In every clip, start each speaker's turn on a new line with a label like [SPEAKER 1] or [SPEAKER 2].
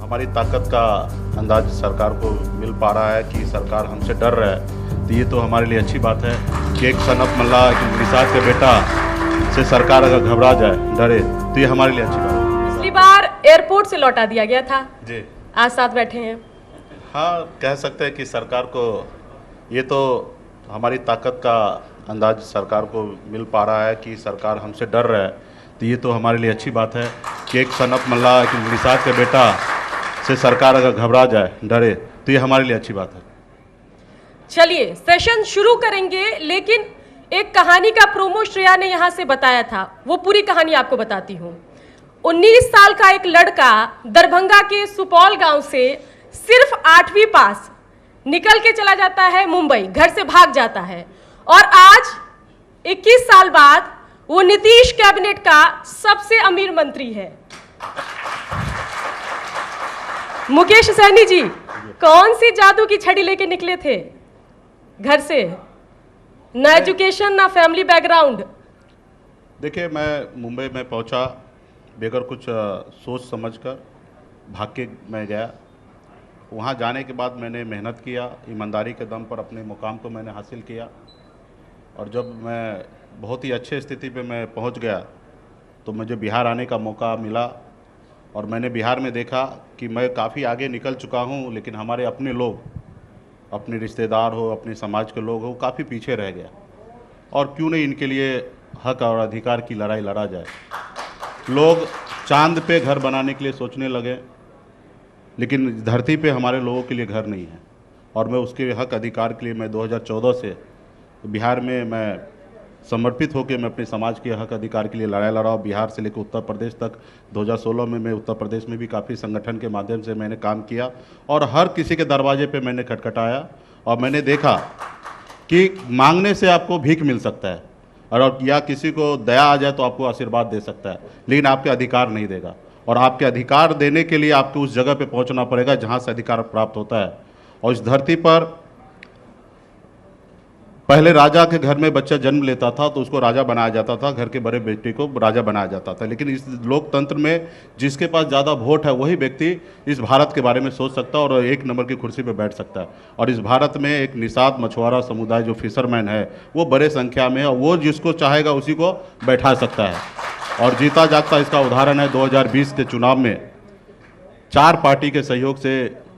[SPEAKER 1] हमारी ताकत का अंदाज सरकार को मिल पा रहा है कि सरकार हमसे डर रहा है, तो ये तो हमारे लिए अच्छी बात है कि एक सनत मल्ला निषाद के बेटा से सरकार अगर घबरा जाए, डरे, तो ये हमारे लिए अच्छी बात है।
[SPEAKER 2] पिछली बार एयरपोर्ट से लौटा दिया गया था
[SPEAKER 1] जी
[SPEAKER 2] आज साथ बैठे हैं।
[SPEAKER 1] हाँ, कह सकते हैं कि सरकार को ये तो हमारी ताकत का अंदाज सरकार को मिल पा रहा है कि सरकार हमसे डर रहा है, तो ये तो हमारे लिए अच्छी बात है कि एक सनत मल्ला निषाद के बेटा से सरकार अगर घबरा जाए, डरे, तो ये हमारे लिए अच्छी बात है।
[SPEAKER 2] चलिए सेशन शुरू करेंगे, लेकिन एक कहानी का प्रोमो श्रेया ने यहाँ से बताया था, वो पूरी कहानी आपको बताती हूँ। 19 साल का एक लड़का दरभंगा के सुपौल गांव से सिर्फ 8वीं पास निकल के चला जाता है मुंबई, घर से भाग जाता है, और आज 21 साल बाद वो नीतीश कैबिनेट का सबसे अमीर मंत्री है। मुकेश सहनी जी, कौन सी जादू की छड़ी लेके निकले थे घर से? ना एजुकेशन, ना फैमिली बैकग्राउंड।
[SPEAKER 1] देखिए, मैं मुंबई में पहुंचा बगैर कुछ सोच समझकर, भाग के मैं गया। वहां जाने के बाद मैंने मेहनत किया, ईमानदारी के दम पर अपने मुकाम को मैंने हासिल किया, और जब मैं बहुत ही अच्छे स्थिति पे मैं पहुंच गया तो मुझे बिहार आने का मौका मिला, और मैंने बिहार में देखा कि मैं काफ़ी आगे निकल चुका हूं, लेकिन हमारे अपने लोग, अपने रिश्तेदार हो, अपने समाज के लोग हो, काफ़ी पीछे रह गया। और क्यों नहीं इनके लिए हक और अधिकार की लड़ाई लड़ा जाए। लोग चांद पे घर बनाने के लिए सोचने लगे, लेकिन धरती पे हमारे लोगों के लिए घर नहीं है, और मैं उसके हक अधिकार के लिए मैं 2014 से बिहार में मैं समर्पित होकर मैं अपने समाज के हक अधिकार के लिए लड़ाई लड़ा। बिहार से लेकर उत्तर प्रदेश तक 2016 में मैं उत्तर प्रदेश में भी काफ़ी संगठन के माध्यम से मैंने काम किया, और हर किसी के दरवाजे पे मैंने खटखटाया, और मैंने देखा कि मांगने से आपको भीख मिल सकता है, और या किसी को दया आ जाए तो आपको आशीर्वाद दे सकता है, लेकिन आपके अधिकार नहीं देगा। और आपके अधिकार देने के लिए आपको उस जगह पे पहुंचना पड़ेगा जहां से अधिकार प्राप्त होता है। और इस धरती पर पहले राजा के घर में बच्चा जन्म लेता था तो उसको राजा बनाया जाता था, घर के बड़े बेटे को राजा बनाया जाता था, लेकिन इस लोकतंत्र में जिसके पास ज़्यादा वोट है वही व्यक्ति इस भारत के बारे में सोच सकता है और एक नंबर की कुर्सी पर बैठ सकता है। और इस भारत में एक निषाद मछुआरा समुदाय जो फिशरमैन है वो बड़े संख्या में है, और वो जिसको चाहेगा उसी को बैठा सकता है। और जीता जागता इसका उदाहरण है 2020 के चुनाव में 4 पार्टी के सहयोग से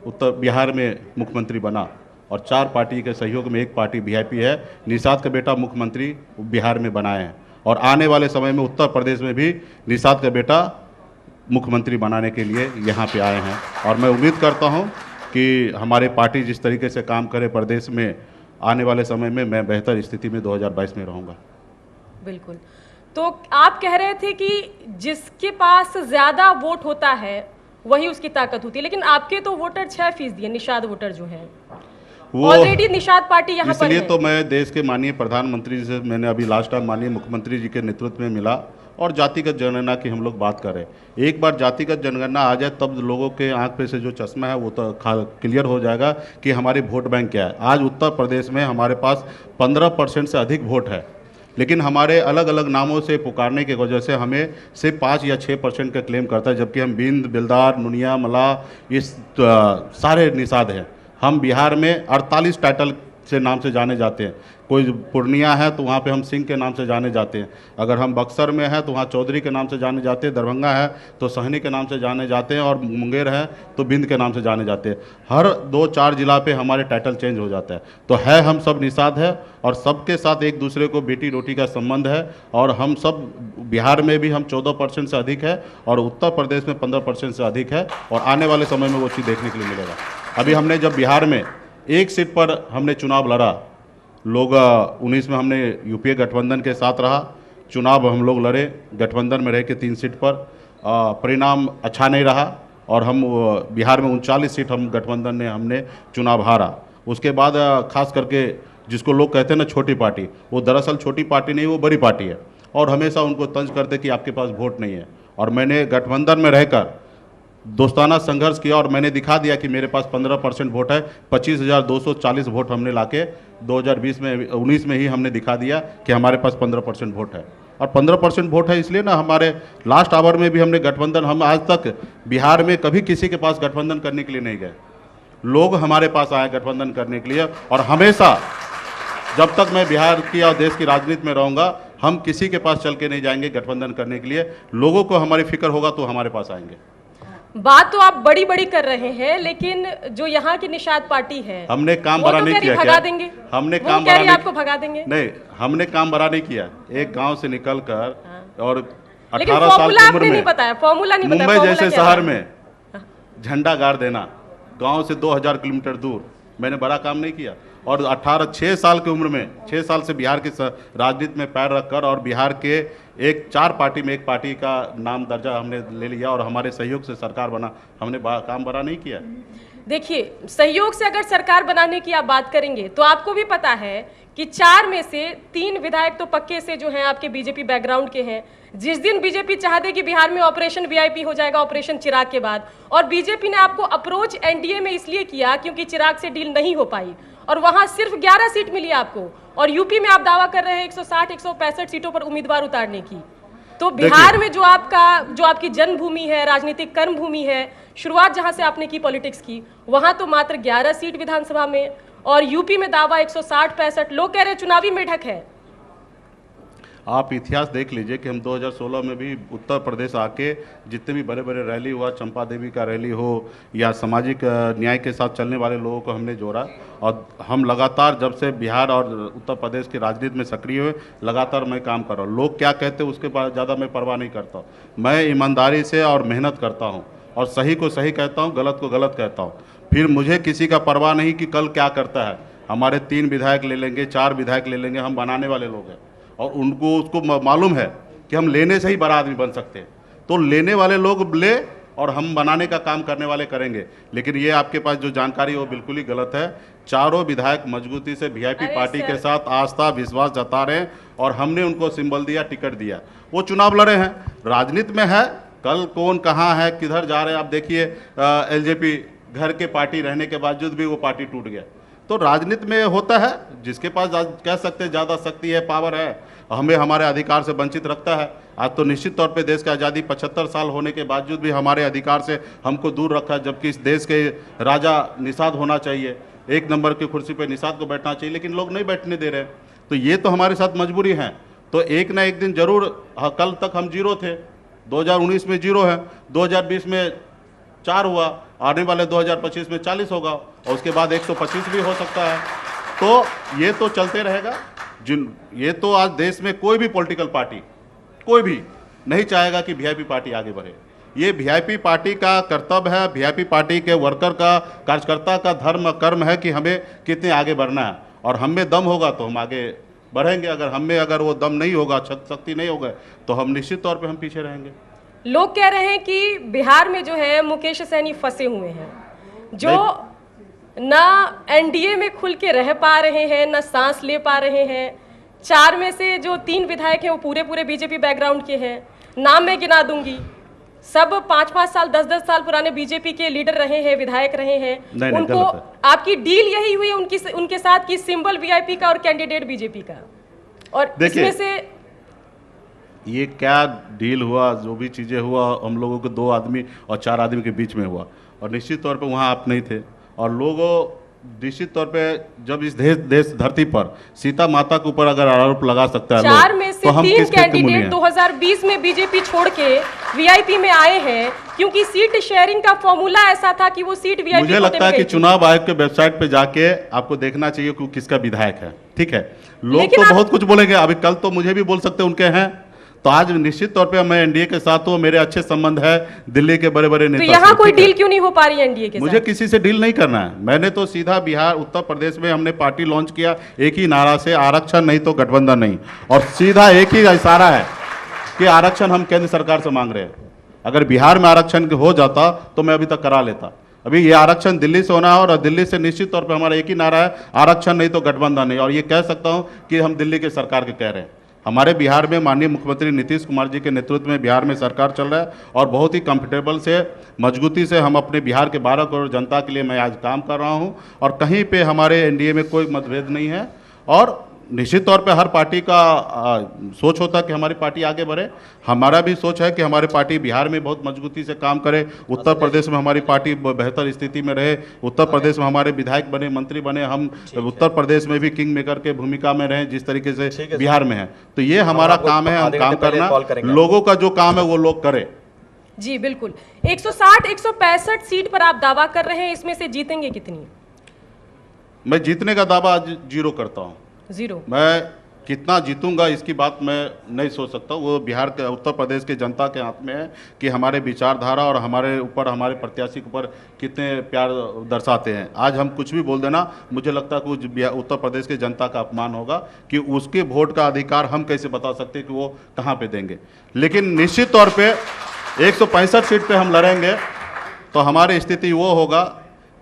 [SPEAKER 1] उत्तर बिहार में मुख्यमंत्री बना, और 4 पार्टी के सहयोग में एक पार्टी वीआईपी है, निषाद का बेटा मुख्यमंत्री बिहार में बनाए हैं। और आने वाले समय में उत्तर प्रदेश में भी निषाद का बेटा मुख्यमंत्री बनाने के लिए यहाँ पे आए हैं। और मैं उम्मीद करता हूँ कि हमारे पार्टी जिस तरीके से काम करे प्रदेश में, आने वाले समय में मैं बेहतर स्थिति में 2022 में रहूँगा।
[SPEAKER 2] बिल्कुल। तो आप कह रहे थे कि जिसके पास ज़्यादा वोट होता है वही उसकी ताकत होती है, लेकिन आपके तो वोटर 6% है, निषाद वोटर जो है
[SPEAKER 1] वो
[SPEAKER 2] ऑलरेडी निषाद पार्टी यहाँ पर है।
[SPEAKER 1] इसलिए तो मैं देश के माननीय प्रधानमंत्री से मैंने अभी लास्ट टाइम माननीय मुख्यमंत्री जी के नेतृत्व में मिला, और जातिगत जनगणना की हम लोग बात करें। एक बार जातिगत जनगणना आ जाए तब लोगों के आंख पे से जो चश्मा है वो तो क्लियर हो जाएगा कि हमारी वोट बैंक क्या है। आज उत्तर प्रदेश में हमारे पास 15% से अधिक वोट है, लेकिन हमारे अलग अलग नामों से पुकारने की वजह से हमें सिर्फ 5 या 6% का क्लेम करता है, जबकि हम बिंद, बिलदार, नुनिया, मल्लाह इस सारे निषाद हैं। हम बिहार में 48 टाइटल से नाम से जाने जाते हैं। कोई पूर्णिया है तो वहाँ पे हम सिंह के नाम से जाने जाते हैं, अगर हम बक्सर में हैं तो वहाँ चौधरी के नाम से जाने जाते हैं, दरभंगा है तो सहनी के नाम से जाने जाते हैं, और मुंगेर है तो बिंद के नाम से जाने जाते हैं। हर 2-4 जिला पे हमारे टाइटल चेंज हो जाता है। तो है हम सब निषाद है, और सबके साथ एक दूसरे को बेटी रोटी का संबंध है। और हम सब बिहार में भी हम 14% से अधिक है, और उत्तर प्रदेश में 15% से अधिक है, और आने वाले समय में वो चीज़ देखने के लिए मिलेगा। अभी हमने जब बिहार में एक सीट पर हमने चुनाव लड़ा, लोग 19 में हमने यूपीए गठबंधन के साथ रहा, चुनाव हम लोग लड़े गठबंधन में रह के 3 सीट पर, परिणाम अच्छा नहीं रहा, और हम बिहार में 39 सीट हम गठबंधन ने हमने चुनाव हारा। उसके बाद खास करके जिसको लोग कहते हैं ना छोटी पार्टी, वो दरअसल छोटी पार्टी नहीं, वो बड़ी पार्टी है, और हमेशा उनको तंज करते कि आपके पास वोट नहीं है। और मैंने गठबंधन में रहकर दोस्ताना संघर्ष किया, और मैंने दिखा दिया कि मेरे पास 15% वोट है। 25,240 वोट हमने लाके 2020 में 19 में ही हमने दिखा दिया कि हमारे पास 15% वोट है। और 15% वोट है, इसलिए ना हमारे लास्ट आवर में भी हमने गठबंधन, हम आज तक बिहार में कभी किसी के पास गठबंधन करने के लिए नहीं गए। लोग हमारे पास आए गठबंधन करने के लिए, और हमेशा जब तक मैं बिहार की और देश की राजनीति में रहूँगा, हम किसी के पास चल के नहीं जाएंगे गठबंधन करने के लिए। लोगों को हमारी फिक्र होगा तो हमारे पास आएंगे।
[SPEAKER 2] बात तो आप बड़ी बड़ी कर रहे हैं, लेकिन जो यहाँ की निषाद पार्टी है,
[SPEAKER 1] हमने काम
[SPEAKER 2] वो
[SPEAKER 1] बड़ा
[SPEAKER 2] तो
[SPEAKER 1] नहीं
[SPEAKER 2] कह रही
[SPEAKER 1] किया
[SPEAKER 2] भगा
[SPEAKER 1] क्या?
[SPEAKER 2] देंगे।
[SPEAKER 1] हमने
[SPEAKER 2] वो
[SPEAKER 1] काम
[SPEAKER 2] कह
[SPEAKER 1] बड़ा
[SPEAKER 2] रही
[SPEAKER 1] नहीं,
[SPEAKER 2] आपको भगा देंगे।
[SPEAKER 1] नहीं, हमने काम बड़ा नहीं किया। एक गांव से निकलकर और
[SPEAKER 2] लेकिन
[SPEAKER 1] 18 साल
[SPEAKER 2] फॉर्मूला
[SPEAKER 1] की उम्र
[SPEAKER 2] आपने नहीं
[SPEAKER 1] में
[SPEAKER 2] बताया, फॉर्मूला नहीं बताया।
[SPEAKER 1] मुंबई
[SPEAKER 2] फॉर्मूला
[SPEAKER 1] जैसे
[SPEAKER 2] क्या
[SPEAKER 1] शहर
[SPEAKER 2] है?
[SPEAKER 1] में झंडा गाड़ देना, गांव से 2000 किलोमीटर दूर, मैंने बड़ा काम नहीं किया। और 6 साल की उम्र में, 6 साल से बिहार की राजनीति में पैर रखकर और बिहार के 4 पार्टी में एक पार्टी का नाम दर्जा हमने ले लिया और हमारे सहयोग से सरकार बना। हमने काम बड़ा नहीं किया।
[SPEAKER 2] देखिए, सहयोग से अगर सरकार बनाने की आप बात करेंगे तो आपको भी पता है कि 4 में से 3 विधायक तो पक्के से जो हैं आपके बीजेपी बैकग्राउंड के हैं। जिस दिन बीजेपी चाहते कि बिहार में ऑपरेशन वीआईपी हो जाएगा ऑपरेशन चिराग के बाद, और बीजेपी ने आपको अप्रोच एनडीए में इसलिए किया क्योंकि चिराग से डील नहीं हो पाई और वहां सिर्फ 11 सीट मिली आपको, और यूपी में आप दावा कर रहे हैं 160 165 सीटों पर उम्मीदवार उतारने की। तो बिहार में जो आपकी जन्मभूमि है, राजनीतिक कर्म भूमि है, शुरुआत जहां से आपने की पॉलिटिक्स की, वहां तो मात्र 11 सीट विधानसभा में, और यूपी में दावा 160 65, लोग कह रहे हैं चुनावी मेढक है।
[SPEAKER 1] आप इतिहास देख लीजिए कि हम 2016 में भी उत्तर प्रदेश आके जितने भी बड़े बड़े रैली हुआ, चंपा देवी का रैली हो या सामाजिक न्याय के साथ चलने वाले लोगों को हमने जोड़ा। और हम लगातार जब से बिहार और उत्तर प्रदेश की राजनीति में सक्रिय हुए, लगातार मैं काम कर रहा हूँ। लोग क्या कहते हैं उसके बाद ज़्यादा मैं परवाह नहीं करता। मैं ईमानदारी से और मेहनत करता हूँ और सही को सही कहता हूँ, गलत को गलत कहता हूँ। फिर मुझे किसी का परवाह नहीं कि कल क्या करता है। हमारे 3 विधायक ले लेंगे, 4 विधायक ले लेंगे, हम बनाने वाले लोग हैं और उनको उसको मालूम है कि हम लेने से ही बड़ा आदमी बन सकते हैं। तो लेने वाले लोग ले और हम बनाने का काम करने वाले करेंगे। लेकिन ये आपके पास जो जानकारी है वो बिल्कुल ही गलत है। चारों विधायक मजबूती से वीआईपी पार्टी के साथ आस्था विश्वास जता रहे हैं और हमने उनको सिंबल दिया, टिकट दिया। वो चुनाव लड़े हैं, राजनीति में है। कल कौन कहाँ है, किधर जा रहे हैं, आप देखिए। एलजेपी घर के पार्टी रहने के बावजूद भी वो पार्टी टूट गया। तो राजनीति में होता है, जिसके पास कह सकते हैं ज़्यादा शक्ति है, पावर है, हमें हमारे अधिकार से वंचित रखता है। आज तो निश्चित तौर पे देश की आज़ादी 75 साल होने के बावजूद भी हमारे अधिकार से हमको दूर रखा है, जबकि इस देश के राजा निषाद होना चाहिए, 1 नंबर की कुर्सी पे निषाद को बैठना चाहिए, लेकिन लोग नहीं बैठने दे रहे। तो ये तो हमारे साथ मजबूरी है। तो एक ना एक दिन जरूर, कल तक हम 0 थे, 2019 में 0 है, 2020 में 4 हुआ, आने वाले 2025 में 40 होगा और उसके बाद 125 भी हो सकता है। तो ये तो चलते रहेगा। ये तो आज देश में कोई भी पॉलिटिकल पार्टी, कोई भी नहीं चाहेगा कि वीआईपी पार्टी आगे बढ़े। ये वीआईपी पार्टी का कर्तव्य है, वीआईपी पार्टी के वर्कर का, कार्यकर्ता का धर्म कर्म है कि हमें कितने आगे बढ़ना है। और हम में दम होगा तो हम आगे बढ़ेंगे, अगर वो दम नहीं होगा, शक्ति नहीं होगा, तो हम निश्चित तौर पर हम पीछे रहेंगे।
[SPEAKER 2] लोग कह रहे हैं कि बिहार में जो है मुकेश सहनी फंसे हुए हैं, जो ना एनडीए में खुल के रह पा रहे हैं, ना सांस ले पा रहे हैं। 4 में से जो 3 विधायक हैं वो पूरे बीजेपी बैकग्राउंड के हैं। नाम मैं गिना दूंगी, सब 5-5 साल 10-10 साल पुराने बीजेपी के लीडर रहे हैं, विधायक रहे हैं। उनको आपकी डील यही हुई है उनके साथ कि सिंबल वीआईपी का और कैंडिडेट बीजेपी का। और इसमें से
[SPEAKER 1] ये क्या डील हुआ, जो भी चीज़ें हुआ, हम लोगों के 2 आदमी और 4 आदमी के बीच में हुआ और निश्चित तौर पे वहाँ आप नहीं थे। और लोगों निश्चित तौर पे जब इस देश धरती पर सीता माता के ऊपर अगर आरोप लगा सकता है
[SPEAKER 2] 4 में से 3 कैंडिडेट 2020 में बीजेपी छोड़ के वीआईपी में आए हैं, क्योंकि सीट शेयरिंग का फॉर्मूला ऐसा था कि वो सीट वीआईपी।
[SPEAKER 1] मुझे लगता है कि चुनाव आयोग के वेबसाइट पे जाके आपको देखना चाहिए कि किसका विधायक है। ठीक है, लोग तो बहुत कुछ बोलेंगे, अभी कल तो मुझे भी बोल सकते उनके हैं। तो आज निश्चित तौर पे मैं एनडीए के साथ हूँ, मेरे अच्छे संबंध है दिल्ली के बड़े बड़े नेता।
[SPEAKER 2] तो यहाँ कोई डील क्यों नहीं हो पा रही है एनडीए के साथ?
[SPEAKER 1] मुझे किसी से डील नहीं करना है। मैंने तो सीधा बिहार उत्तर प्रदेश में हमने पार्टी लॉन्च किया एक ही नारा से, आरक्षण नहीं तो गठबंधन नहीं, और सीधा एक ही इशारा है कि आरक्षण हम केंद्र सरकार से मांग रहे हैं। अगर बिहार में आरक्षण हो जाता तो मैं अभी तक करा लेता। अभी ये आरक्षण दिल्ली से होना है और दिल्ली से निश्चित तौर पर हमारा एक ही नारा है, आरक्षण नहीं तो गठबंधन नहीं। और ये कह सकता हूँ कि हम दिल्ली के सरकार के कह रहे हैं। हमारे बिहार में माननीय मुख्यमंत्री नीतीश कुमार जी के नेतृत्व में बिहार में सरकार चल रहा है और बहुत ही कंफर्टेबल से, मजबूती से हम अपने बिहार के 12 करोड़ जनता के लिए मैं आज काम कर रहा हूं और कहीं पे हमारे एनडीए में कोई मतभेद नहीं है। और निश्चित तौर पे हर पार्टी का सोच होता है कि हमारी पार्टी आगे बढ़े। हमारा भी सोच है कि हमारी पार्टी बिहार में बहुत मजबूती से काम करे, उत्तर प्रदेश में हमारी पार्टी बेहतर स्थिति में रहे, उत्तर प्रदेश में हमारे विधायक बने, मंत्री बने, हम उत्तर प्रदेश में भी किंग मेकर के भूमिका में रहें जिस तरीके से बिहार में है। तो ये हमारा काम है, हम काम करना, लोगों का जो काम है वो लोग करें।
[SPEAKER 2] जी बिल्कुल। 160 165 सीट पर आप दावा कर रहे हैं, इसमें से जीतेंगे कितनी?
[SPEAKER 1] मैं जीतने का दावा आज जीरो करता हूँ।
[SPEAKER 2] जीरो? मैं
[SPEAKER 1] कितना जीतूंगा इसकी बात मैं नहीं सोच सकता, वो बिहार के, उत्तर प्रदेश की जनता के हाथ में है कि हमारे विचारधारा और हमारे ऊपर, हमारे प्रत्याशी के ऊपर कितने प्यार दर्शाते हैं। आज हम कुछ भी बोल देना, मुझे लगता है कि उत्तर प्रदेश की जनता का अपमान होगा कि उसके वोट का अधिकार हम कैसे बता सकते हैं कि वो कहाँ पे देंगे। लेकिन निश्चित तौर पर 165 सीट पर हम लड़ेंगे तो हमारी स्थिति वो होगा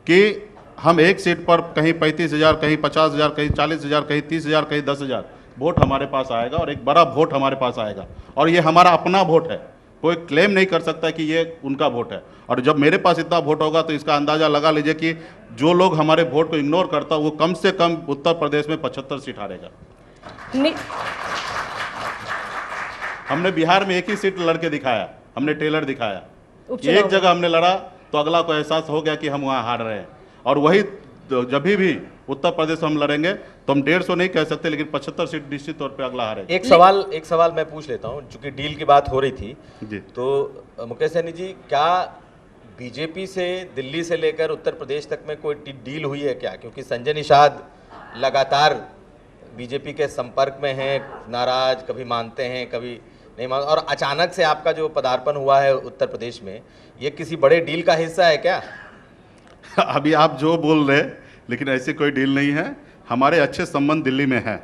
[SPEAKER 1] कि हम एक सीट पर कहीं 35,000, कहीं 50,000, कहीं 40,000, कहीं 30,000, कहीं 10,000 वोट हमारे पास आएगा और एक बड़ा वोट हमारे पास आएगा, और ये हमारा अपना वोट है। कोई क्लेम नहीं कर सकता कि ये उनका वोट है। और जब मेरे पास इतना वोट होगा तो इसका अंदाज़ा लगा लीजिए कि जो लोग हमारे वोट को इग्नोर करता वो कम से कम उत्तर प्रदेश में 75 सीट हारेगा। हमने बिहार में एक ही सीट लड़के दिखाया, हमने टेलर दिखाया, एक जगह हमने लड़ा तो अगला को एहसास हो गया कि हम वहाँ हार रहे हैं। और वही जब भी उत्तर प्रदेश हम लड़ेंगे तो हम 150 नहीं कह सकते, लेकिन 75 सीट निश्चित तौर पे अगला हारेगा।
[SPEAKER 3] एक सवाल मैं पूछ लेता हूं, चूंकि डील की बात हो रही थी
[SPEAKER 1] जी।
[SPEAKER 3] तो मुकेश सहनी जी, क्या बीजेपी से दिल्ली से लेकर उत्तर प्रदेश तक में कोई डील हुई है क्या? क्योंकि संजय निषाद लगातार बीजेपी के संपर्क में हैं, नाराज, कभी मानते हैं कभी नहीं मान, और अचानक से आपका जो पदार्पण हुआ है उत्तर प्रदेश में, ये किसी बड़े डील का हिस्सा है क्या?
[SPEAKER 1] अभी आप जो बोल रहे, लेकिन ऐसी कोई डील नहीं है। हमारे अच्छे संबंध दिल्ली में हैं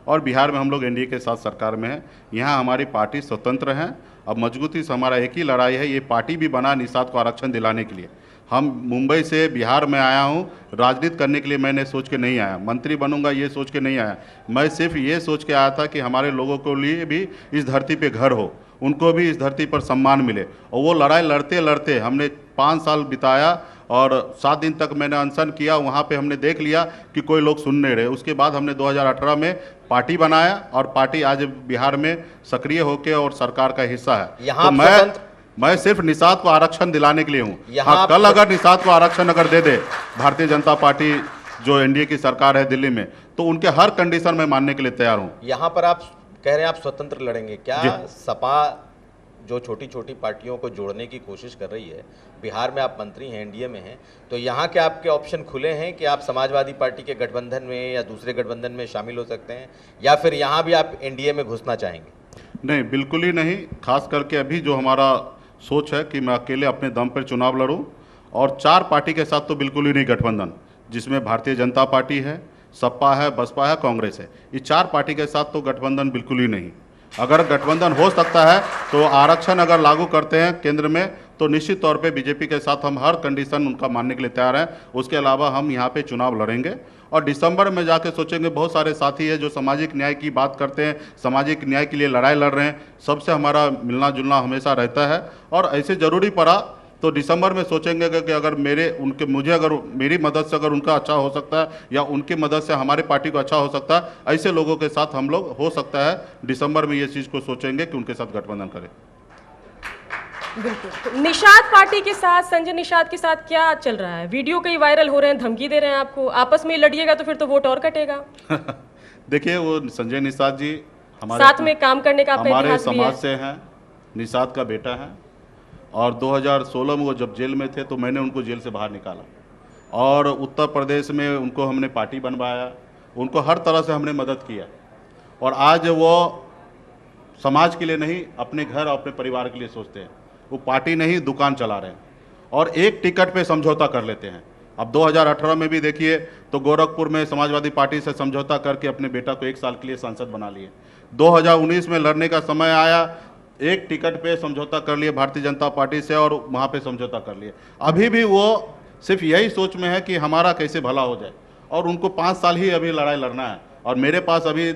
[SPEAKER 1] और बिहार में हम लोग एनडीए के साथ सरकार में हैं। यहाँ हमारी पार्टी स्वतंत्र है। अब मजबूती से हमारा एक ही लड़ाई है, ये पार्टी भी बना निषाद को आरक्षण दिलाने के लिए। हम मुंबई से बिहार में आया हूँ, राजनीति करने के लिए मैंने सोच के नहीं आया, मंत्री बनूंगा ये सोच के नहीं आया। मैं सिर्फ ये सोच के आया था कि हमारे लोगों के लिए भी इस धरती पे घर हो, उनको भी इस धरती पर सम्मान मिले। और वो लड़ाई लड़ते लड़ते हमने 5 साल बिताया और 7 दिन तक मैंने अनशन किया। वहाँ पे हमने देख लिया कि कोई लोग सुन नहीं रहे। उसके बाद हमने 2018 में पार्टी बनाया और पार्टी आज बिहार में सक्रिय होकर और सरकार का हिस्सा है। तो मैं सिर्फ निषाद को आरक्षण दिलाने के लिए हूँ। हाँ, कल अगर निषाद को आरक्षण अगर दे दे भारतीय जनता पार्टी, जो एनडीए की सरकार है दिल्ली में, तो उनके हर कंडीशन में मानने के लिए तैयार हूँ।
[SPEAKER 3] यहाँ पर आप कह रहे हैं आप स्वतंत्र लड़ेंगे, क्या सपा जो छोटी छोटी पार्टियों को जोड़ने की कोशिश कर रही है, बिहार में आप मंत्री हैं, एनडीए में हैं, तो यहाँ के आपके ऑप्शन खुले हैं कि आप समाजवादी पार्टी के गठबंधन में या दूसरे गठबंधन में शामिल हो सकते हैं, या फिर यहाँ भी आप एनडीए में घुसना चाहेंगे?
[SPEAKER 1] नहीं, बिल्कुल ही नहीं। खास करके अभी जो हमारा सोच है कि मैं अकेले अपने दम पर चुनाव लड़ूं, और 4 पार्टी के साथ तो बिल्कुल ही नहीं गठबंधन, जिसमें भारतीय जनता पार्टी है, सपा है, बसपा है, कांग्रेस है। ये 4 पार्टी के साथ तो गठबंधन बिल्कुल ही नहीं। अगर गठबंधन हो सकता है तो आरक्षण अगर लागू करते हैं केंद्र में तो निश्चित तौर पे बीजेपी के साथ हम हर कंडीशन उनका मानने के लिए तैयार हैं। उसके अलावा हम यहाँ पे चुनाव लड़ेंगे और दिसंबर में जाके सोचेंगे। बहुत सारे साथी हैं जो सामाजिक न्याय की बात करते हैं, सामाजिक न्याय के लिए लड़ाई लड़ रहे हैं, सबसे हमारा मिलना जुलना हमेशा रहता है। और ऐसे ज़रूरी पड़ा तो दिसंबर में सोचेंगे कि अगर मेरी मदद से अगर उनका अच्छा हो सकता है या उनकी मदद से हमारे पार्टी को अच्छा हो सकता है, ऐसे लोगों के साथ हम लोग हो सकता है दिसंबर में ये चीज़ को सोचेंगे कि उनके साथ गठबंधन करें।
[SPEAKER 2] बिल्कुल। तो निषाद पार्टी के साथ, संजय निषाद के साथ क्या चल रहा है? वीडियो कई वायरल हो रहे हैं, धमकी दे रहे हैं आपको, आपस में लड़िएगा तो फिर तो वोट और कटेगा।
[SPEAKER 1] देखिए, वो संजय निषाद जी
[SPEAKER 2] हमारे साथ में काम करने का
[SPEAKER 1] हमारे समाज से हैं, निषाद का बेटा है, और 2016 में वो जब जेल में थे तो मैंने उनको जेल से बाहर निकाला और उत्तर प्रदेश में उनको हमने पार्टी बनवाया, उनको हर तरह से हमने मदद किया। और आज वो समाज के लिए नहीं, अपने घर और अपने परिवार के लिए सोचते हैं। वो पार्टी नहीं, दुकान चला रहे हैं और एक टिकट पे समझौता कर लेते हैं। अब 2018 में भी देखिए तो गोरखपुर में समाजवादी पार्टी से समझौता करके अपने बेटा को 1 साल के लिए सांसद बना लिए। 2019 में लड़ने का समय आया, एक टिकट पे समझौता कर लिए भारतीय जनता पार्टी से और वहाँ पे समझौता कर लिए। अभी भी वो सिर्फ यही सोच में है कि हमारा कैसे भला हो जाए, और उनको 5 साल ही अभी लड़ाई लड़ना है। और मेरे पास अभी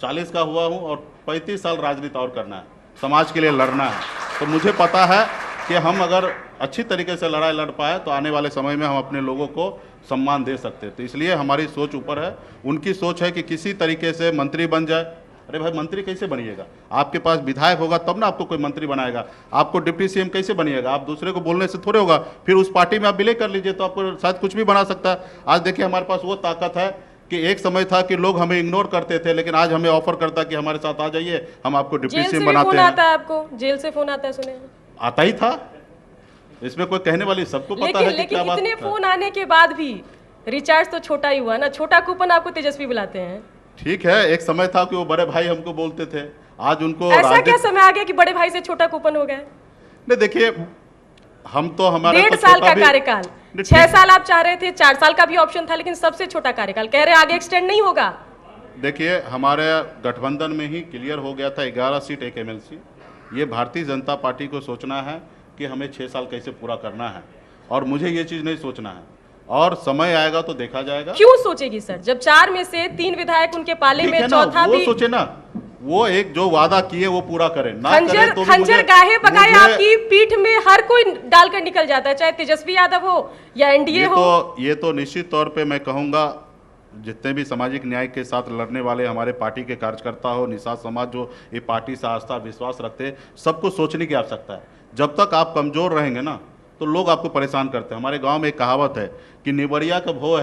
[SPEAKER 1] 40 का हुआ हूँ और 35 साल राजनीति और करना है, समाज के लिए लड़ना है। तो मुझे पता है कि हम अगर अच्छी तरीके से लड़ाई लड़ पाए तो आने वाले समय में हम अपने लोगों को सम्मान दे सकते हैं। तो इसलिए हमारी सोच ऊपर है। उनकी सोच है कि किसी तरीके से मंत्री बन जाए। अरे भाई, मंत्री कैसे बनिएगा? आपके पास विधायक होगा तब ना आपको कोई मंत्री बनाएगा। आपको डिप्टी सीएम कैसे बनिएगा? आप दूसरे को बोलने से थोड़े होगा। फिर उस पार्टी में आप विलय कर लीजिए तो आपको शायद कुछ भी बना सकता है। आज देखिए, हमारे पास वो ताकत है कि एक समय था कि लोग हमें इग्नोर करते थे, लेकिन आज हमें ऑफर करता है कि हमारे साथ आ जाइए, हम आपको डिप्टी
[SPEAKER 2] जेल से
[SPEAKER 1] सीएम
[SPEAKER 2] भी
[SPEAKER 1] बनाते
[SPEAKER 2] फोन
[SPEAKER 1] हैं।
[SPEAKER 2] आता है आपको? जेल से फोन आता है, सुने हैं?
[SPEAKER 1] आता ही था, इसमें कोई कहने वाली, सबको पता
[SPEAKER 2] लेकिन
[SPEAKER 1] है कि क्या बात
[SPEAKER 2] इतने
[SPEAKER 1] है।
[SPEAKER 2] फोन आने के बाद भी रिचार्ज तो छोटा ही हुआ ना। छोटा कूपन आपको तेजस्वी बुलाते हैं।
[SPEAKER 1] ठीक है, एक समय था कि वो बड़े भाई हमको बोलते थे, आज उनको
[SPEAKER 2] ऐसा क्या
[SPEAKER 1] राजनीति-
[SPEAKER 2] समय आ गया कि बड़े भाई से छोटा कूपन हो गया?
[SPEAKER 1] नहीं, देखिए, हम तो हमारे
[SPEAKER 2] 1.5
[SPEAKER 1] तो
[SPEAKER 2] साल
[SPEAKER 1] छोटा
[SPEAKER 2] का
[SPEAKER 1] भी-
[SPEAKER 2] कार्यकाल,
[SPEAKER 1] नहीं,
[SPEAKER 2] 6
[SPEAKER 1] ठीक-
[SPEAKER 2] साल आप चाह रहे थे, 4 साल का भी ऑप्शन था, लेकिन सबसे छोटा कार्यकाल कह रहे हैं आगे एक्सटेंड नहीं होगा।
[SPEAKER 1] देखिए, हमारे गठबंधन में ही क्लियर हो गया था 11 सीट 1 MLC। ये भारतीय जनता पार्टी को सोचना है कि हमें 6 साल कैसे पूरा करना है, और मुझे ये चीज़ नहीं सोचना है, और समय आएगा तो देखा जाएगा।
[SPEAKER 2] क्यों सोचेगी सर, जब 4 में से 3 विधायक उनके पाले
[SPEAKER 1] ठीक
[SPEAKER 2] में,
[SPEAKER 1] है ना,
[SPEAKER 2] चौथा
[SPEAKER 1] वो
[SPEAKER 2] भी
[SPEAKER 1] सोचे ना, वो एक जो वादा किए वो पूरा करें ना, करें
[SPEAKER 2] खंजर
[SPEAKER 1] तो भी
[SPEAKER 2] खंजर
[SPEAKER 1] मुझे-
[SPEAKER 2] गाहे पकाए
[SPEAKER 1] मुझे-
[SPEAKER 2] आपकी पीठ में हर कोई डालकर निकल जाता है, चाहे तेजस्वी यादव हो या एनडीए हो।
[SPEAKER 1] ये तो निश्चित तौर पे मैं कहूँगा, जितने भी सामाजिक न्याय के साथ लड़ने वाले हमारे पार्टी के कार्यकर्ता हो, निषाद समाज जो ये पार्टी से आस्था विश्वास रखते हैं, सबको सोचने की आवश्यकता है। जब तक आप कमज़ोर रहेंगे ना तो लोग आपको परेशान करते हैं। हमारे गांव में एक कहावत है कि निबरिया का बो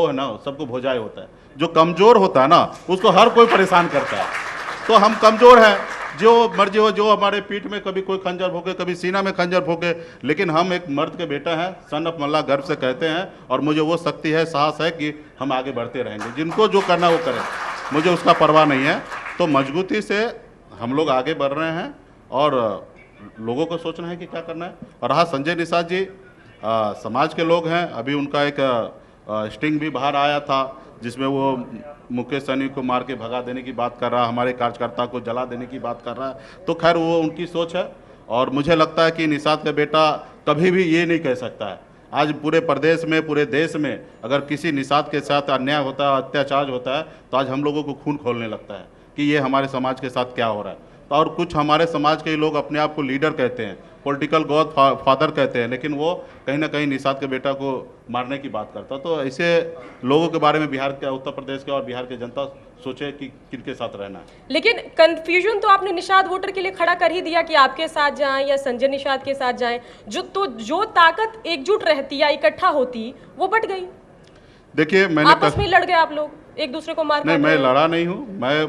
[SPEAKER 1] है ना, सबको भोजाए होता है। जो कमज़ोर होता है ना, उसको हर कोई परेशान करता है। तो हम कमज़ोर हैं, जो मर्जी हो, जो हमारे पीठ में कभी कोई खंजर भोंके, कभी सीना में खंजर भोंके, लेकिन हम एक मर्द के बेटा हैं, सन ऑफ मल्ला गर्व से कहते हैं, और मुझे वो शक्ति है, साहस है कि हम आगे बढ़ते रहेंगे। जिनको जो करना वो करें, मुझे उसका परवाह नहीं है। तो मजबूती से हम लोग आगे बढ़ रहे हैं और लोगों को सोचना है कि क्या करना है। और हाँ, संजय निषाद जी समाज के लोग हैं। अभी उनका एक स्टिंग भी बाहर आया था जिसमें वो मुकेश सहनी को मार के भगा देने की बात कर रहा है, हमारे कार्यकर्ता को जला देने की बात कर रहा है। तो खैर, वो उनकी सोच है, और मुझे लगता है कि निषाद का बेटा कभी भी ये नहीं कह सकता है। आज पूरे प्रदेश में, पूरे देश में अगर किसी निषाद के साथ अन्याय होता है, अत्याचार होता है, तो आज हम लोगों को खून खोलने लगता है कि ये हमारे समाज के साथ क्या हो रहा है। और कुछ हमारे समाज के लोग अपने आप को लीडर कहते हैं, पॉलिटिकल गॉड फादर कहते हैं, लेकिन वो कहीं ना कहीं निषाद के बेटा को मारने की बात करता। तो ऐसे लोगों के बारे में बिहार के, उत्तर प्रदेश के और बिहार के जनता सोचे कि किनके साथ रहना है।
[SPEAKER 2] लेकिन कंफ्यूजन तो आपने निषाद वोटर के लिए खड़ा कर ही दिया कि आपके साथ जाएं या संजय निषाद के साथ जाएं। जो ताकत एकजुट रहती या इकट्ठा होती वो बट गई।
[SPEAKER 1] देखिए, मैंने
[SPEAKER 2] आपस में लड़ गए आप लोग, एक दूसरे को मार
[SPEAKER 1] नहीं,
[SPEAKER 2] काट
[SPEAKER 1] मैं
[SPEAKER 2] रहे हैं।
[SPEAKER 1] लड़ा नहीं हूँ। मैं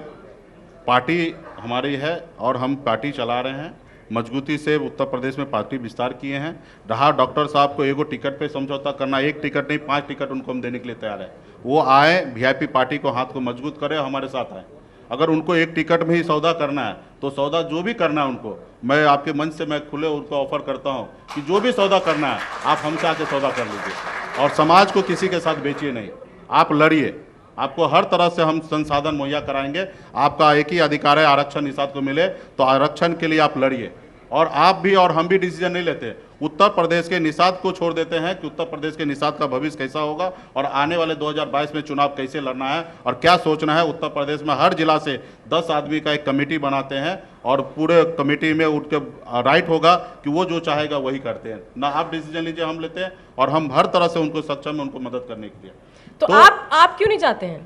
[SPEAKER 1] पार्टी हमारी है और हम पार्टी चला रहे हैं। मजबूती से उत्तर प्रदेश में पार्टी विस्तार किए हैं। रहा डॉक्टर साहब को एगो टिकट पे समझौता करना, 1 टिकट नहीं 5 टिकट उनको हम देने के लिए तैयार है। वो आए, वीआईपी पार्टी को हाथ को मजबूत करें, हमारे साथ आए। अगर उनको 1 टिकट में ही सौदा करना है तो सौदा जो भी करना है उनको, मैं आपके मंच से मैं खुले उनको ऑफर करता हूँ कि जो भी सौदा करना है आप हमसे आके सौदा कर लीजिए। और समाज को किसी के साथ बेचिए नहीं, आप लड़िए। आपको हर तरह से हम संसाधन मुहैया कराएंगे। आपका एक ही अधिकार है, आरक्षण निषाद को मिले, तो आरक्षण के लिए आप लड़िए। और आप भी और हम भी डिसीजन नहीं लेते, उत्तर प्रदेश के निषाद को छोड़ देते हैं कि उत्तर प्रदेश के निषाद का भविष्य कैसा होगा और आने वाले 2022 में चुनाव कैसे लड़ना है और क्या सोचना है। उत्तर प्रदेश में हर जिला से 10 आदमी का एक कमेटी बनाते हैं और पूरे कमेटी में उनके राइट होगा कि वो जो चाहेगा वही करते हैं। ना आप डिसीजन लीजिए, हम लेते हैं, और हम हर तरह से उनको सक्षम है उनको मदद करने के लिए।
[SPEAKER 2] तो आप क्यों नहीं जाते हैं?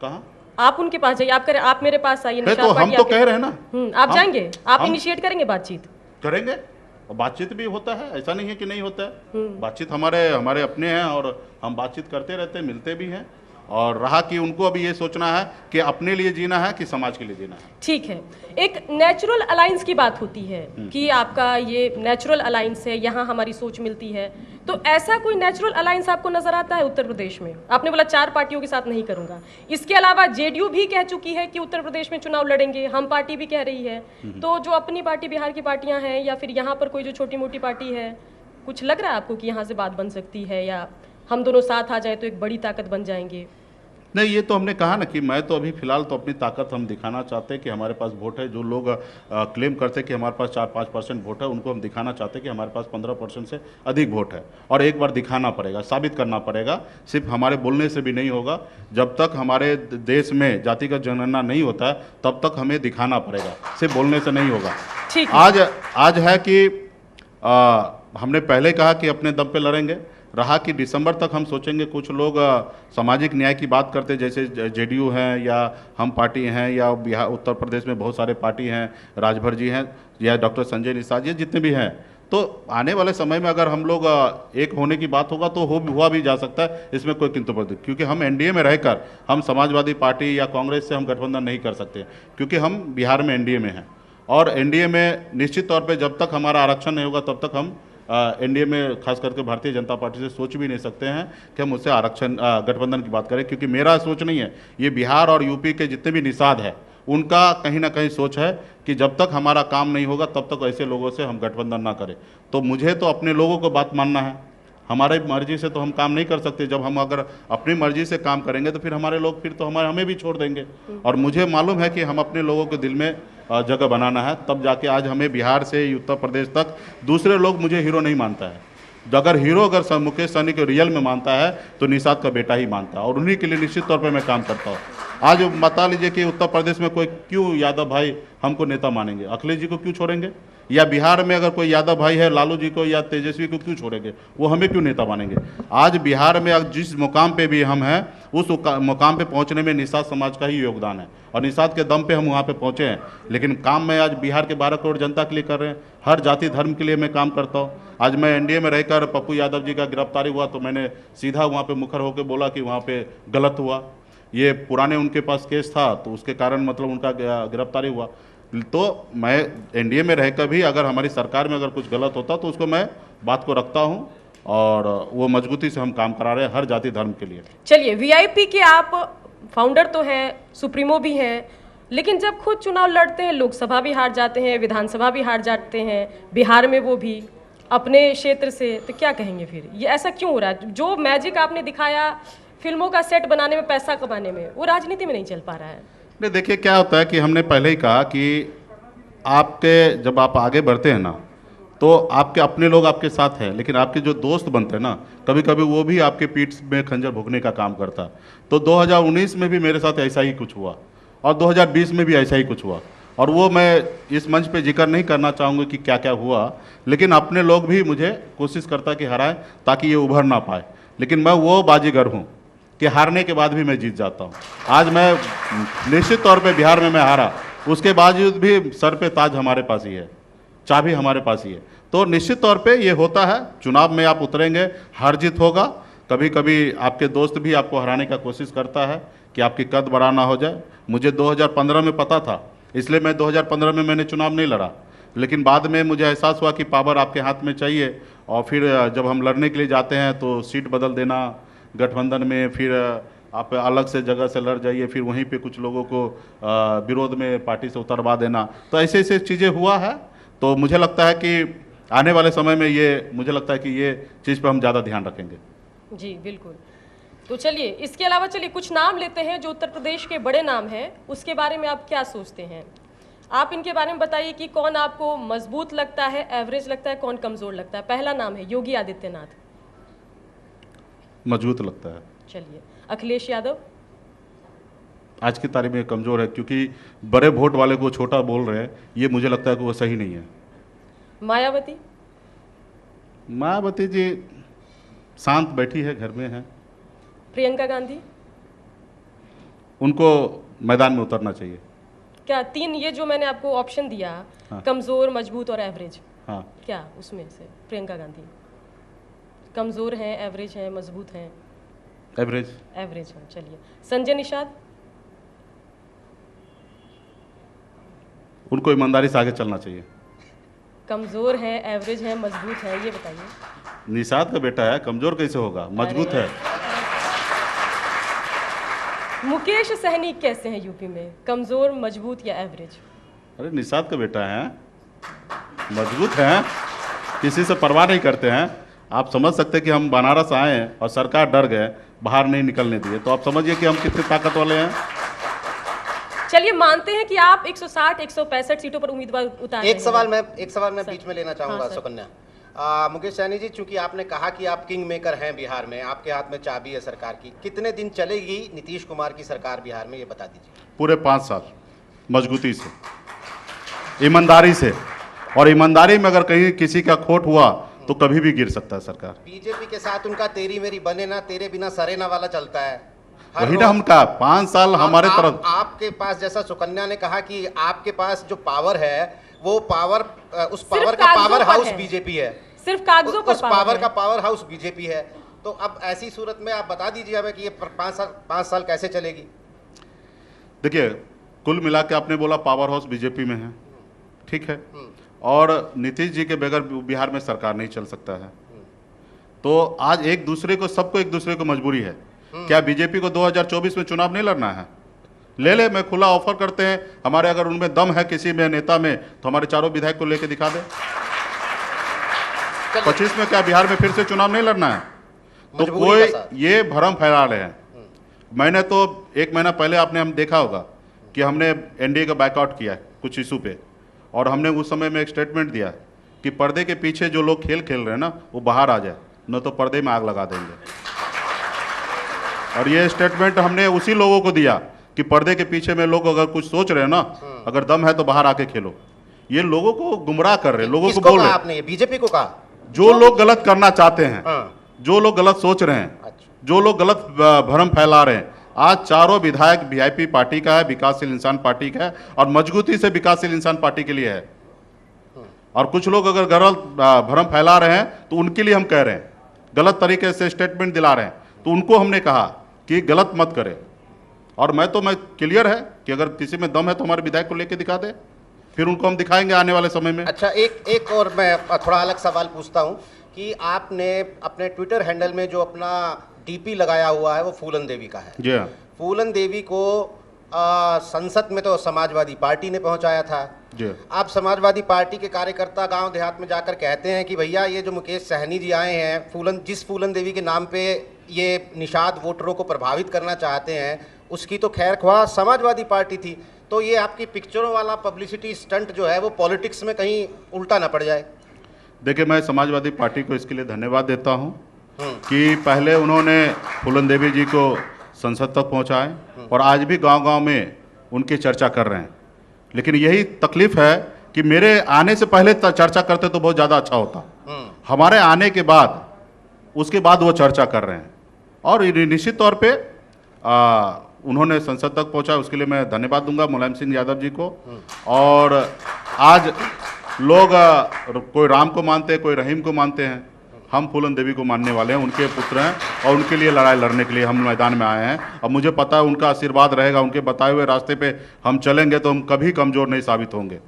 [SPEAKER 1] कहाँ?
[SPEAKER 2] आप उनके पास जाइए, आप मेरे पास आइए।
[SPEAKER 1] तो हम तो कह रहे हैं ना,
[SPEAKER 2] आप जाएंगे, आप इनिशिएट करेंगे बातचीत?
[SPEAKER 1] करेंगे, और बातचीत भी होता है, ऐसा नहीं है कि नहीं होता है। बातचीत हमारे अपने हैं और हम बातचीत करते रहते हैं, मिलते भी हैं। और रहा कि उनको अभी ये सोचना है कि अपने लिए जीना है कि समाज के लिए जीना है।
[SPEAKER 2] ठीक है, एक नेचुरल अलायंस की बात होती है कि आपका ये नेचुरल अलायंस है, यहाँ हमारी सोच मिलती है। तो ऐसा कोई नेचुरल अलायंस आपको नजर आता है उत्तर प्रदेश में? आपने बोला 4 पार्टियों के साथ नहीं करूंगा, इसके अलावा जेडीयू भी कह चुकी है कि उत्तर प्रदेश में चुनाव लड़ेंगे, हम पार्टी भी कह रही है। तो जो अपनी पार्टी बिहार की पार्टियां हैं या फिर यहाँ पर कोई जो छोटी मोटी पार्टी है, कुछ लग रहा है आपको कि यहाँ से बात बन सकती है या हम दोनों साथ आ जाए तो एक बड़ी ताकत बन जाएंगे?
[SPEAKER 1] नहीं, ये तो हमने कहा ना कि मैं तो अभी फिलहाल तो अपनी ताकत हम दिखाना चाहते हैं कि हमारे पास वोट है। जो लोग क्लेम करते हैं कि हमारे पास 4-5% वोट है, उनको हम दिखाना चाहते हैं कि हमारे पास 15% से अधिक वोट है। और एक बार दिखाना पड़ेगा, साबित करना पड़ेगा। सिर्फ हमारे बोलने से भी नहीं होगा। जब तक हमारे देश में जातिगत जनगणना नहीं होता है तब तक हमें दिखाना पड़ेगा, सिर्फ बोलने से नहीं होगा।
[SPEAKER 2] ठीक है।
[SPEAKER 1] आज है कि हमने पहले कहा कि अपने दम पे लड़ेंगे, रहा कि दिसंबर तक हम सोचेंगे। कुछ लोग सामाजिक न्याय की बात करते, जैसे जेडीयू हैं या हम पार्टी हैं या बिहार उत्तर प्रदेश में बहुत सारे पार्टी हैं, राजभर जी हैं या डॉक्टर संजय निषाद, ये जितने भी हैं, तो आने वाले समय में अगर हम लोग एक होने की बात होगा तो हुआ भी जा सकता है, इसमें कोई किंतु परंतु। क्योंकि हम एनडीए में रहकर हम समाजवादी पार्टी या कांग्रेस से हम गठबंधन नहीं कर सकते, क्योंकि हम बिहार में एनडीए में हैं। और एनडीए में निश्चित तौर पे जब तक हमारा आरक्षण नहीं होगा तब तक हम एनडीए में खास करके भारतीय जनता पार्टी से सोच भी नहीं सकते हैं कि हम उससे आरक्षण गठबंधन की बात करें। क्योंकि मेरा सोच नहीं है, ये बिहार और यूपी के जितने भी निषाद है उनका कहीं ना कहीं सोच है कि जब तक हमारा काम नहीं होगा तब तक ऐसे लोगों से हम गठबंधन ना करें। तो मुझे तो अपने लोगों को बात मानना है, हमारी मर्जी से तो हम काम नहीं कर सकते। जब हम अगर अपनी मर्जी से काम करेंगे तो फिर हमारे लोग फिर तो हमें भी छोड़ देंगे। और मुझे मालूम है कि हम अपने लोगों के दिल में जगह बनाना है, तब जाके आज हमें बिहार से उत्तर प्रदेश तक दूसरे लोग मुझे हीरो नहीं मानता है। अगर हीरो अगर मुकेश सहनी को रियल में मानता है तो निषाद का बेटा ही मानता है, और उन्हीं के लिए निश्चित तौर पर मैं काम करता हूँ। आज बता लीजिए कि उत्तर प्रदेश में कोई क्यों यादव भाई हमको नेता मानेंगे, अखिलेश जी को क्यों छोड़ेंगे? या बिहार में अगर कोई यादव भाई है लालू जी को या तेजस्वी को क्यों छोड़ेंगे? वो हमें क्यों नेता मानेंगे? आज बिहार में जिस मुकाम पे भी हम हैं उस मुकाम पे पहुंचने में निषाद समाज का ही योगदान है, और निषाद के दम पे हम वहाँ पे पहुँचे हैं। लेकिन काम मैं आज बिहार के 12 करोड़ जनता के लिए कर रहे हैं, हर जाति धर्म के लिए मैं काम करता हूँ। आज मैं एनडीए में रहकर पप्पू यादव जी का गिरफ्तारी हुआ तो मैंने सीधा वहाँ पे मुखर होकर बोला कि वहाँ पे गलत हुआ, ये पुराने उनके पास केस था तो उसके कारण मतलब उनका गिरफ्तारी हुआ। तो मैं एनडीए में रहकर भी अगर हमारी सरकार में अगर कुछ गलत होता तो उसको मैं बात को रखता हूँ, और वो मजबूती से हम काम करा रहे हैं हर जाति धर्म के लिए।
[SPEAKER 2] चलिए, वीआईपी के आप फाउंडर तो हैं, सुप्रीमो भी हैं, लेकिन जब खुद चुनाव लड़ते हैं, लोकसभा भी हार जाते हैं, विधानसभा भी हार जाते हैं, बिहार में वो भी अपने क्षेत्र से, तो क्या कहेंगे फिर? ये ऐसा क्यों हो रहा है? जो मैजिक आपने दिखाया फिल्मों का सेट बनाने में, पैसा कमाने में, वो राजनीति में नहीं चल पा रहा है।
[SPEAKER 1] नहीं, देखिए क्या होता है कि हमने पहले ही कहा कि आपके जब आप आगे बढ़ते हैं ना तो आपके अपने लोग आपके साथ हैं, लेकिन आपके जो दोस्त बनते हैं ना, कभी कभी वो भी आपके पीठ में खंजर भोंकने का काम करता है। तो 2019 में भी मेरे साथ ऐसा ही कुछ हुआ, और 2020 में भी ऐसा ही कुछ हुआ, और वो मैं इस मंच पे जिक्र नहीं करना चाहूँगा कि क्या क्या हुआ, लेकिन अपने लोग भी मुझे कोशिश करता कि हराएं ताकि ये उभर ना पाए। लेकिन मैं वो बाजीगर हूँ कि हारने के बाद भी मैं जीत जाता हूँ। आज मैं निश्चित तौर पे बिहार में मैं हारा, उसके बावजूद भी सर पे ताज हमारे पास ही है, चाबी हमारे पास ही है। तो निश्चित तौर पे ये होता है, चुनाव में आप उतरेंगे, हार जीत होगा। कभी कभी आपके दोस्त भी आपको हराने का कोशिश करता है कि आपकी कद बड़ा ना हो जाए। मुझे 2015 में पता था, इसलिए मैं 2015 में मैंने चुनाव नहीं लड़ा। लेकिन बाद में मुझे एहसास हुआ कि पावर आपके हाथ में चाहिए, और फिर जब हम लड़ने के लिए जाते हैं तो सीट बदल देना गठबंधन में, फिर आप अलग से जगह से लड़ जाइए, फिर वहीं पे कुछ लोगों को विरोध में पार्टी से उतरवा देना, तो ऐसे ऐसे चीज़ें हुआ है। तो मुझे लगता है कि आने वाले समय में मुझे लगता है कि ये चीज़ पर हम ज़्यादा ध्यान रखेंगे।
[SPEAKER 2] जी बिल्कुल। तो चलिए, इसके अलावा चलिए कुछ नाम लेते हैं जो उत्तर प्रदेश के बड़े नाम हैं, उसके बारे में आप क्या सोचते हैं? आप इनके बारे में बताइए कि कौन आपको मजबूत लगता है, एवरेज लगता है, कौन कमज़ोर लगता है। पहला नाम है योगी आदित्यनाथ।
[SPEAKER 1] मजबूत लगता है।
[SPEAKER 2] चलिए, अखिलेश यादव।
[SPEAKER 1] आज की तारीख में कमज़ोर है, क्योंकि बड़े वोट वाले को छोटा बोल रहे हैं, ये मुझे लगता है कि वो सही नहीं है।
[SPEAKER 2] मायावती।
[SPEAKER 1] मायावती जी शांत बैठी है, घर में है।
[SPEAKER 2] प्रियंका गांधी।
[SPEAKER 1] उनको मैदान में उतरना चाहिए।
[SPEAKER 2] क्या तीन ये जो मैंने आपको ऑप्शन दिया,
[SPEAKER 1] हाँ।
[SPEAKER 2] कमज़ोर, मजबूत और एवरेज,
[SPEAKER 1] हाँ,
[SPEAKER 2] क्या उसमें से प्रियंका गांधी कमज़ोर हैं, एवरेज हैं, मजबूत हैं?
[SPEAKER 1] एवरेज।
[SPEAKER 2] एवरेज हैं। चलिए, संजय निषाद।
[SPEAKER 1] उनको ईमानदारी से आगे चलना चाहिए।
[SPEAKER 2] कमज़ोर है, एवरेज है, मजबूत है, ये बताइए।
[SPEAKER 1] निषाद का बेटा है, कमजोर कैसे होगा? मजबूत है।
[SPEAKER 2] मुकेश सहनी कैसे हैं यूपी में, कमज़ोर, मजबूत या एवरेज?
[SPEAKER 1] अरे निषाद का बेटा है, मजबूत है, किसी से परवाह नहीं करते हैं। आप समझ सकते हैं कि हम बनारस आए हैं और सरकार डर गए, बाहर नहीं निकलने दिए, तो आप समझिए कि हम कितने ताकत वाले हैं।
[SPEAKER 2] चलिए, मानते हैं कि आप 160 165 सीटों पर उम्मीदवार उतार
[SPEAKER 4] एक सवाल मैं बीच में लेना चाहूंगा।
[SPEAKER 2] हाँ, सर।
[SPEAKER 4] सुकन्या, मुकेश सहनी जी, चूंकि आपने कहा कि आप किंग मेकर हैं बिहार में, आपके हाथ में चाबी है सरकार की, कितने दिन चलेगी नीतीश कुमार की सरकार बिहार में, ये बता दीजिए।
[SPEAKER 1] पूरे 5 साल मजबूती से, ईमानदारी से, और ईमानदारी में अगर कहीं किसी का खोट हुआ तो कभी भी गिर सकता है सरकार।
[SPEAKER 4] बीजेपी के साथ उनका तेरी मेरी बने ना तेरे बिना सरे ना वाला चलता है। हर
[SPEAKER 1] वही ना
[SPEAKER 4] रोज-
[SPEAKER 1] हम कहा 5 साल हमारे तरफ।
[SPEAKER 4] आपके पास, जैसा सुकन्या ने कहा कि आपके पास जो पावर है वो पावर, उस
[SPEAKER 2] सिर्फ
[SPEAKER 4] पावर का
[SPEAKER 2] कागजों
[SPEAKER 4] पावर
[SPEAKER 2] पर
[SPEAKER 4] हाउस
[SPEAKER 2] है।
[SPEAKER 4] बीजेपी है।
[SPEAKER 2] सिर्फ कागजों पर
[SPEAKER 4] उस पावर
[SPEAKER 2] है।
[SPEAKER 4] का पावर हाउस बीजेपी है। तो अब ऐसी सूरत में आप बता दीजिए हमें कि ये 5 साल कैसे चलेगी।
[SPEAKER 1] देखिए, कुल मिला के आपने बोला पावर हाउस बीजेपी में है, ठीक है, और नीतीश जी के बगैर बिहार में सरकार नहीं चल सकता है। तो आज एक दूसरे को, सबको एक दूसरे को मजबूरी है। क्या बीजेपी को 2024 में चुनाव नहीं लड़ना है? ले मैं खुला ऑफर करते हैं, हमारे अगर उनमें दम है किसी में नेता में तो हमारे चारों विधायक को लेके दिखा दे। 25 में क्या बिहार में फिर से चुनाव नहीं लड़ना है? तो
[SPEAKER 4] मजबूरी
[SPEAKER 1] कोई
[SPEAKER 4] का साथ।
[SPEAKER 1] ये भ्रम फैला रहे हैं। मैंने तो 1 महीना पहले आपने हम देखा होगा कि हमने एनडीए का बैकआउट किया है कुछ इशू पे, और हमने उस समय में एक स्टेटमेंट दिया कि पर्दे के पीछे जो लोग खेल रहे हैं ना वो बाहर आ जाए, न तो पर्दे में आग लगा देंगे। और ये स्टेटमेंट हमने उसी लोगों को दिया कि पर्दे के पीछे में लोग अगर कुछ सोच रहे हैं ना, अगर दम है तो बाहर आके खेलो। ये लोगों को गुमराह कर रहे हैं, लोगों को
[SPEAKER 4] किसको
[SPEAKER 1] बोल
[SPEAKER 4] कहा
[SPEAKER 1] रहे हैं।
[SPEAKER 4] आपने? ये बीजेपी को कहा?
[SPEAKER 1] जो लोग गलत करना चाहते हैं,
[SPEAKER 4] हाँ।
[SPEAKER 1] जो लोग गलत सोच रहे हैं,
[SPEAKER 4] अच्छा।
[SPEAKER 1] जो लोग गलत भ्रम फैला रहे हैं। आज चारों विधायक वीआईपी पार्टी का है, विकासशील इंसान पार्टी का है, और मजबूती से विकासशील इंसान पार्टी के लिए है। और कुछ लोग अगर गलत भ्रम फैला रहे हैं तो उनके लिए हम कह रहे हैं, गलत तरीके से स्टेटमेंट दिला रहे हैं तो उनको हमने कहा कि गलत मत करें। और मैं क्लियर है कि अगर किसी में दम है तो हमारे विधायक को लेके दिखा दे, फिर उनको हम दिखाएंगे आने वाले समय में।
[SPEAKER 4] अच्छा, एक और मैं थोड़ा अलग सवाल पूछता हूं कि आपने अपने ट्विटर हैंडल में जो अपना डीपी लगाया हुआ है वो फूलन देवी का है।
[SPEAKER 1] जी हाँ।
[SPEAKER 4] फूलन देवी को संसद में तो समाजवादी पार्टी ने पहुंचाया था।
[SPEAKER 1] जी।
[SPEAKER 4] आप समाजवादी पार्टी के कार्यकर्ता गांव देहात में जाकर कहते हैं कि भैया ये जो मुकेश सहनी जी आए हैं, जिस फूलन देवी के नाम पे ये निषाद वोटरों को प्रभावित करना चाहते हैं, उसकी तो खैर ख्वाह समाजवादी पार्टी थी। तो ये आपकी पिक्चरों वाला पब्लिसिटी स्टंट जो है वो पॉलिटिक्स में कहीं उल्टा ना पड़ जाए।
[SPEAKER 1] देखिए, मैं समाजवादी पार्टी को इसके लिए धन्यवाद देता हूं कि पहले उन्होंने फूलन देवी जी को संसद तक पहुंचाए और आज भी गांव-गांव में उनकी चर्चा कर रहे हैं। लेकिन यही तकलीफ है कि मेरे आने से पहले चर्चा करते तो बहुत ज़्यादा अच्छा होता। हमारे आने के बाद, उसके बाद वो चर्चा कर रहे हैं, और निश्चित तौर पे उन्होंने संसद तक पहुंचा, उसके लिए मैं धन्यवाद दूंगा मुलायम सिंह यादव जी को। और आज लोग कोई राम को मानते हैं, कोई रहीम को मानते हैं, हम फूलन देवी को मानने वाले हैं, उनके पुत्र हैं, और उनके लिए लड़ाई लड़ने के लिए हम मैदान में आए हैं। अब मुझे पता है उनका आशीर्वाद रहेगा, उनके बताए हुए रास्ते पे हम चलेंगे तो हम कभी कमज़ोर नहीं साबित होंगे।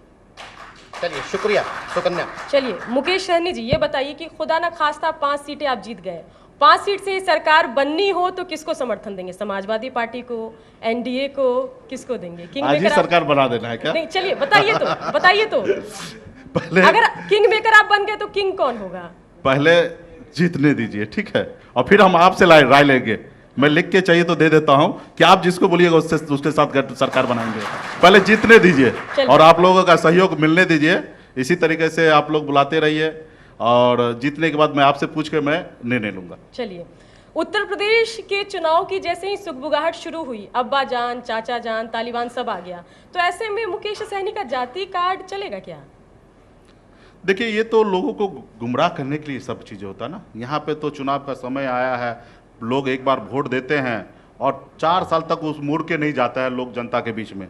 [SPEAKER 4] चलिए, शुक्रिया सुकन्या।
[SPEAKER 2] चलिए मुकेश सहनी जी, ये बताइए कि खुदा ना खास्ता 5 सीटें आप जीत गए, 5 सीट से सरकार बननी हो तो किसको समर्थन देंगे? समाजवादी पार्टी को, एनडीए को, किसको देंगे? किंग
[SPEAKER 1] आज ही
[SPEAKER 2] मेकर आप-
[SPEAKER 1] सरकार बना देना है क्या?
[SPEAKER 2] नहीं, चलिए बताइए तो
[SPEAKER 1] पहले
[SPEAKER 2] अगर किंग मेकर आप बन गए तो किंग कौन होगा?
[SPEAKER 1] पहले जीतने दीजिए, ठीक है, और फिर हम आपसे राय लेंगे। मैं लिख के चाहिए तो दे देता हूं कि आप जिसको बोलिएगा उसके साथ सरकार बनाएंगे। पहले जीतने दीजिए और आप लोगों का सहयोग मिलने दीजिए। इसी तरीके से आप लोग बुलाते रहिए और जीतने के बाद मैं आपसे पूछ के मैं निर्णय लूंगा।
[SPEAKER 2] चलिए, उत्तर प्रदेश के चुनाव की जैसे ही सुगबुगाहट शुरू हुई, अब्बा जान, चाचा जान, तालिबान सब आ गया, तो ऐसे में मुकेश सहनी का जाति कार्ड चलेगा क्या?
[SPEAKER 1] देखिए, ये तो लोगों को गुमराह करने के लिए सब चीज़ें होता है ना। यहाँ पे तो चुनाव का समय आया है, लोग एक बार वोट देते हैं और 4 साल तक उस मुड़ के नहीं जाता है लोग जनता के बीच में।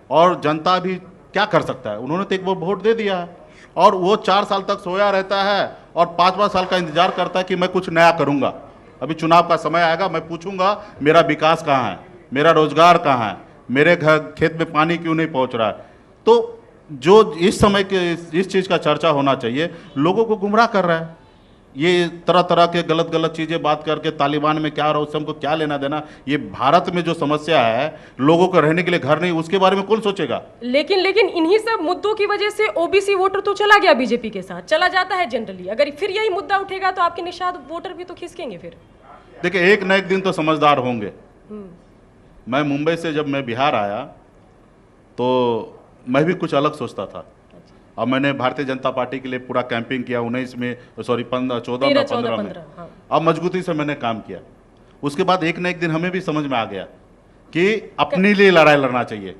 [SPEAKER 1] और जनता भी क्या कर सकता है, उन्होंने तो एक बार वोट दे दिया है और वो 4 साल तक सोया रहता है और 5वां साल का इंतजार करता है कि मैं कुछ नया करूँगा। अभी चुनाव का समय आएगा, मैं पूछूंगा मेरा विकास कहाँ है, मेरा रोजगार कहाँ है, मेरे घर खेत में पानी क्यों नहीं पहुँच रहा है। तो जो इस समय के इस चीज़ का चर्चा होना चाहिए, लोगों को गुमराह कर रहा है। ये तरह तरह के गलत चीज़ें बात करके तालिबान में क्या हो रहा है उससे हमको क्या लेना देना। ये भारत में जो समस्या है, लोगों को रहने के लिए घर नहीं, उसके बारे में कौन सोचेगा।
[SPEAKER 2] लेकिन इन्हीं सब मुद्दों की वजह से ओबीसी वोटर तो चला गया बीजेपी के साथ, चला जाता है जनरली। अगर फिर यही मुद्दा उठेगा तो आपके निषाद वोटर भी तो खिसकेंगे फिर।
[SPEAKER 1] देखिए, एक न एक दिन तो समझदार होंगे। मैं मुंबई से जब मैं बिहार आया तो मैं भी कुछ अलग सोचता था। अब मैंने भारतीय जनता पार्टी के लिए पूरा कैंपिंग किया 19 में, सॉरी 14 में, 15 में।
[SPEAKER 2] हाँ।
[SPEAKER 1] अब मजबूती से मैंने काम किया। उसके बाद एक न एक दिन हमें भी समझ में आ गया कि अपने लिए लड़ाई लड़ना चाहिए,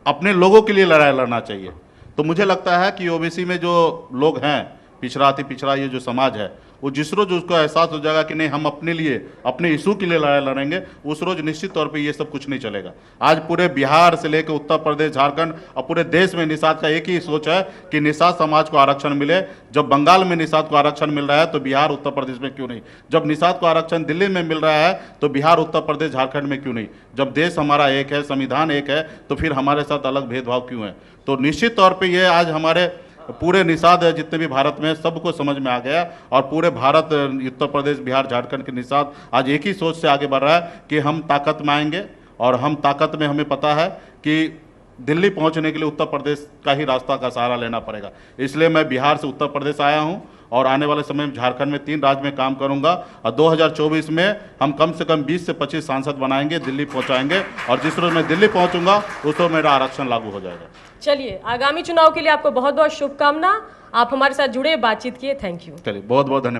[SPEAKER 1] अपने लोगों के लिए लड़ाई लड़ना चाहिए। तो मुझे लगता है कि ओबीसी में जो लोग हैं, पिछड़ा अति पिछड़ा ये जो समाज है, वो जिस रोज उसको एहसास हो जाएगा कि नहीं हम अपने लिए, अपने इशू के लिए लड़ाई लड़ेंगे, उस रोज निश्चित तौर पे ये सब कुछ नहीं चलेगा। आज पूरे बिहार से लेकर उत्तर प्रदेश, झारखंड और पूरे देश में निषाद का एक ही सोच है कि निषाद समाज को आरक्षण मिले। जब बंगाल में निषाद को आरक्षण मिल रहा है तो बिहार उत्तर प्रदेश में क्यों नहीं? जब निषाद को आरक्षण दिल्ली में मिल रहा है तो बिहार उत्तर प्रदेश झारखंड में क्यों नहीं? जब देश हमारा एक है, संविधान एक है, तो फिर हमारे साथ अलग भेदभाव क्यों है? तो निश्चित तौर पर ये आज हमारे पूरे निषाद है जितने भी भारत में, सबको समझ में आ गया और पूरे भारत, उत्तर प्रदेश, बिहार, झारखंड के निषाद आज एक ही सोच से आगे बढ़ रहा है कि हम ताकत में आएंगे और हम ताकत में, हमें पता है कि दिल्ली पहुंचने के लिए उत्तर प्रदेश का ही रास्ता का सहारा लेना पड़ेगा। इसलिए मैं बिहार से उत्तर प्रदेश आया हूं और आने वाले समय में झारखंड में 3 राज्य में काम करूंगा और 2024 में हम कम से कम 20 से 25 सांसद बनाएंगे, दिल्ली पहुंचाएंगे और जिस रोज मैं दिल्ली पहुंचूंगा उस रोज मेरा आरक्षण लागू हो जाएगा।
[SPEAKER 2] चलिए, आगामी चुनाव के लिए आपको बहुत बहुत शुभकामना। आप हमारे साथ जुड़े, बातचीत किए, थैंक यू।
[SPEAKER 1] चलिए, बहुत बहुत धन्यवाद।